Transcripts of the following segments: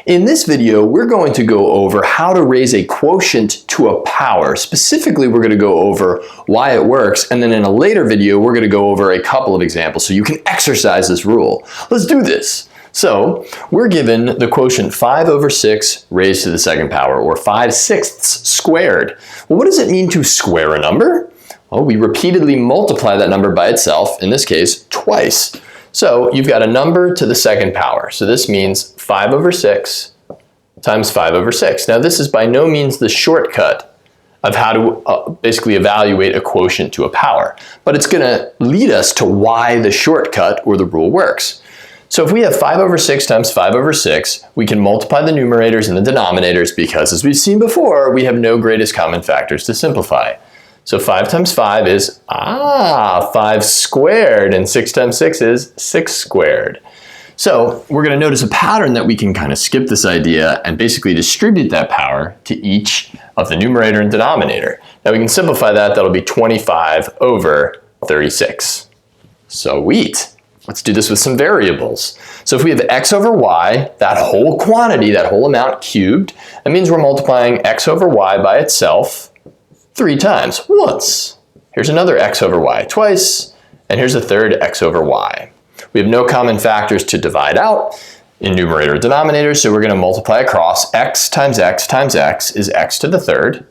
In this video, we're going to go over how to raise a quotient to a power. Specifically, we're going to go over why it works, and then in a later video, we're going to go over a couple of examples so you can exercise this rule. Let's do this. So, we're given the quotient 5 over 6 raised to the second power, or 5/6 squared. Well, what does it mean to square a number? Well, we repeatedly multiply that number by itself, in this case, twice. So you've got a number to the second power. So this means 5 over 6 times 5 over 6. Now this is by no means the shortcut of how to basically evaluate a quotient to a power, but it's going to lead us to why the shortcut or the rule works. So if we have 5 over 6 times 5 over 6, we can multiply the numerators and the denominators because, as we've seen before, we have no greatest common factors to simplify. So 5 times 5 is, 5 squared, and 6 times 6 is 6 squared. So we're going to notice a pattern that we can kind of skip this idea and basically distribute that power to each of the numerator and denominator. Now we can simplify that, that'll be 25 over 36. Sweet. Let's do this with some variables. So if we have x over y, that whole quantity, that whole amount cubed, that means we're multiplying x over y by itself 3 times, once. Here's another x over y, twice, and here's a third x over y. We have no common factors to divide out in numerator or denominator, so we're going to multiply across. X times x times x is x to the third,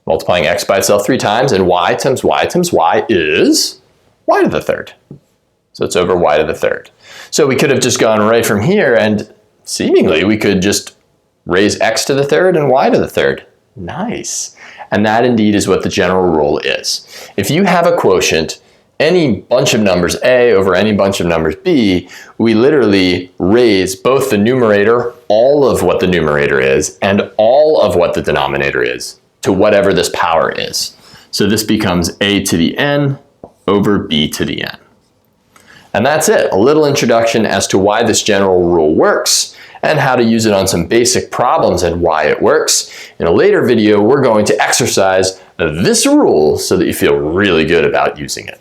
multiplying x by itself 3 times, and y times y times y is y to the third. So it's over y to the third. So we could have just gone right from here, and seemingly we could just raise x to the third and y to the third. Nice. And that indeed is what the general rule is. If you have a quotient, any bunch of numbers a over any bunch of numbers b, we literally raise both the numerator, all of what the numerator is, and all of what the denominator is, to whatever this power is. So this becomes a to the n over b to the n. And that's it, a little introduction as to why this general rule works and how to use it on some basic problems and why it works. In a later video, we're going to exercise this rule so that you feel really good about using it.